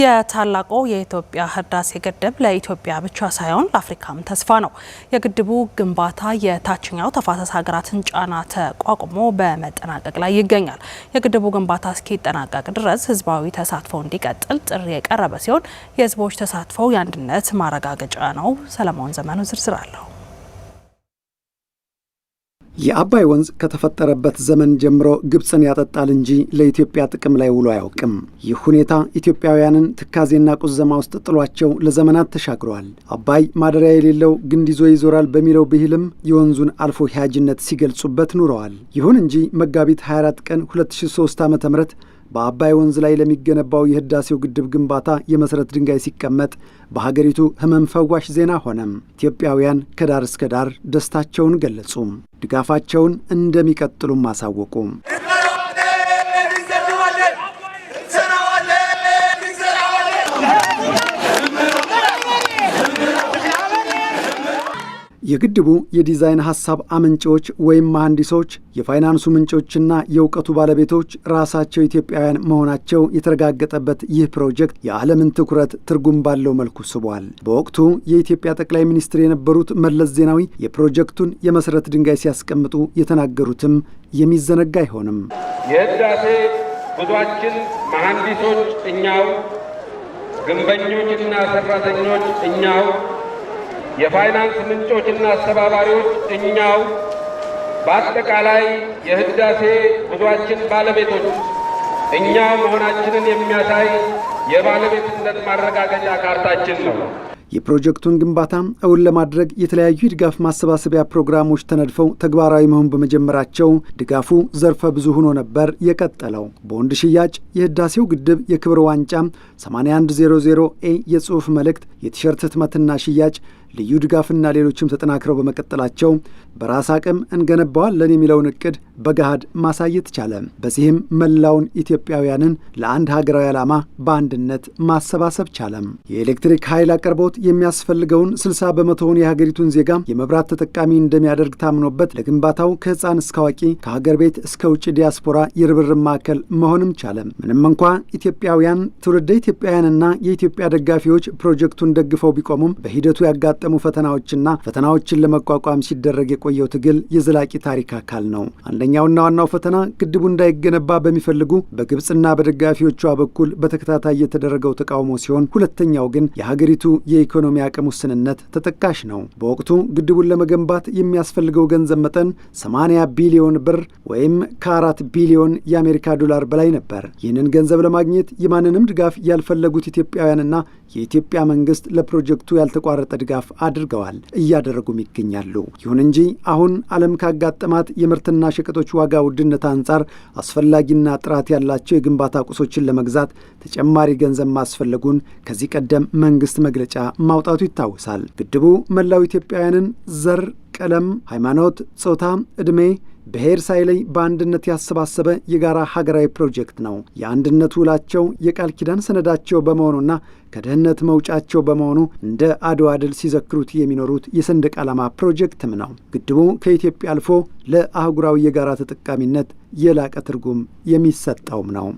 የታላቁ የኢትዮጵያ ህዳሴ ግድብ ለኢትዮጵያ ብቻ ሳይሆን ለአፍሪካም ተስፋ ነው። የግድቡ ግንባታ የታችኛው ተፋሰስ ሀገራትን ጫና ተቋቁሞ በመጠናቀቅ ላይ ይገኛል። የግድቡ ግንባታ እስኪጠናቀቅ ድረስ ህዝባዊ ተሳትፎ እንዲቀጥል ጥሪ የቀረበ ሲሆን የህዝቦች ተሳትፎ የአንድነት ማረጋገጫ ነው። ሰለሞን ዘመኑ ዝርዝር አለው። የአባይ ወንዝ ከተፈጠረበት ዘመን ጀምሮ ግብፅን ያጠጣል እንጂ ለኢትዮጵያ ጥቅም ላይ ውሎ አያውቅም። ይህ ሁኔታ ኢትዮጵያውያንን ትካዜና ቁዘማ ውስጥ ጥሏቸው ለዘመናት ተሻግሯል። አባይ ማደሪያ የሌለው ግንድ ይዞ ይዞራል በሚለው ብሂልም የወንዙን አልፎ ሂያጅነት ሲገልጹበት ኑረዋል። ይሁን እንጂ መጋቢት 24 ቀን 2003 ዓ.ም በአባይ ወንዝ ላይ ለሚገነባው የህዳሴው ግድብ ግንባታ የመሰረት ድንጋይ ሲቀመጥ በሀገሪቱ ህመም ፈዋሽ ዜና ሆነም። ኢትዮጵያውያን ከዳር እስከ ዳር ደስታቸውን ገለጹ። ድጋፋቸውን እንደሚቀጥሉም አሳወቁ። የግድቡ የዲዛይን ሐሳብ አመንጪዎች ወይም መሐንዲሶች፣ የፋይናንሱ ምንጮችና የእውቀቱ ባለቤቶች ራሳቸው ኢትዮጵያውያን መሆናቸው የተረጋገጠበት ይህ ፕሮጀክት የዓለምን ትኩረት ትርጉም ባለው መልኩ ስቧል። በወቅቱ የኢትዮጵያ ጠቅላይ ሚኒስትር የነበሩት መለስ ዜናዊ የፕሮጀክቱን የመሠረት ድንጋይ ሲያስቀምጡ የተናገሩትም የሚዘነጋ አይሆንም። የህዳሴ ጉዟችን መሐንዲሶች እኛው፣ ግንበኞችና ሠራተኞች እኛው፣ የፋይናንስ ምንጮችና አስተባባሪዎች እኛው፣ በአጠቃላይ የህዳሴ ጉዟችን ባለቤቶች እኛው መሆናችንን የሚያሳይ የባለቤትነት ማረጋገጫ ካርታችን ነው። የፕሮጀክቱን ግንባታ እውን ለማድረግ የተለያዩ የድጋፍ ማሰባሰቢያ ፕሮግራሞች ተነድፈው ተግባራዊ መሆን በመጀመራቸው ድጋፉ ዘርፈ ብዙ ሆኖ ነበር የቀጠለው። ቦንድ ሽያጭ፣ የህዳሴው ግድብ የክብር ዋንጫ፣ 8100 የጽሑፍ መልእክት፣ የቲሸርት ህትመትና ሽያጭ፣ ልዩ ድጋፍና ሌሎችም ተጠናክረው በመቀጠላቸው በራስ አቅም እንገነባዋለን የሚለውን እቅድ በገሃድ ማሳየት ቻለ። በዚህም መላውን ኢትዮጵያውያንን ለአንድ ሀገራዊ ዓላማ በአንድነት ማሰባሰብ ቻለም። የኤሌክትሪክ ኃይል አቅርቦት የሚያስፈልገውን 60 በመቶውን የሀገሪቱን ዜጋ የመብራት ተጠቃሚ እንደሚያደርግ ታምኖበት ለግንባታው ከህፃን እስከ አዋቂ ከሀገር ቤት እስከ ውጭ ዲያስፖራ የርብርብ ማዕከል መሆንም ቻለ። ምንም እንኳ ኢትዮጵያውያን፣ ትውልደ ኢትዮጵያውያንና የኢትዮጵያ ደጋፊዎች ፕሮጀክቱን ደግፈው ቢቆሙም በሂደቱ ያጋጠሙ ፈተናዎችና ፈተናዎችን ለመቋቋም ሲደረግ የቆየው ትግል የዘላቂ ታሪክ አካል ነው። አንደኛውና ዋናው ፈተና ግድቡ እንዳይገነባ በሚፈልጉ በግብፅና በደጋፊዎቿ በኩል በተከታታይ የተደረገው ተቃውሞ ሲሆን፣ ሁለተኛው ግን የሀገሪቱ የኢኮኖሚ አቅም ውስንነት ተጠቃሽ ነው። በወቅቱ ግድቡን ለመገንባት የሚያስፈልገው ገንዘብ መጠን 80 ቢሊዮን ብር ወይም ከ4 ቢሊዮን የአሜሪካ ዶላር በላይ ነበር። ይህንን ገንዘብ ለማግኘት የማንንም ድጋፍ ያልፈለጉት ኢትዮጵያውያንና የኢትዮጵያ መንግስት ለፕሮጀክቱ ያልተቋረጠ ድጋፍ አድርገዋል፣ እያደረጉም ይገኛሉ። ይሁን እንጂ አሁን ዓለም ካጋጠማት የምርትና ሸቀጦች ዋጋ ውድነት አንጻር አስፈላጊና ጥራት ያላቸው የግንባታ ቁሶችን ለመግዛት ተጨማሪ ገንዘብ ማስፈለጉን ከዚህ ቀደም መንግስት መግለጫ ማውጣቱ ይታወሳል። ግድቡ መላው ኢትዮጵያውያንን ዘር፣ ቀለም፣ ሃይማኖት፣ ጾታ፣ ዕድሜ፣ ብሔር ሳይለይ በአንድነት ያሰባሰበ የጋራ ሀገራዊ ፕሮጀክት ነው። የአንድነት ውላቸው የቃል ኪዳን ሰነዳቸው በመሆኑና ከድህነት መውጫቸው በመሆኑ እንደ አድዋ ድል ሲዘክሩት የሚኖሩት የሰንደቅ ዓላማ ፕሮጀክትም ነው። ግድቡ ከኢትዮጵያ አልፎ ለአህጉራዊ የጋራ ተጠቃሚነት የላቀ ትርጉም የሚሰጠውም ነው።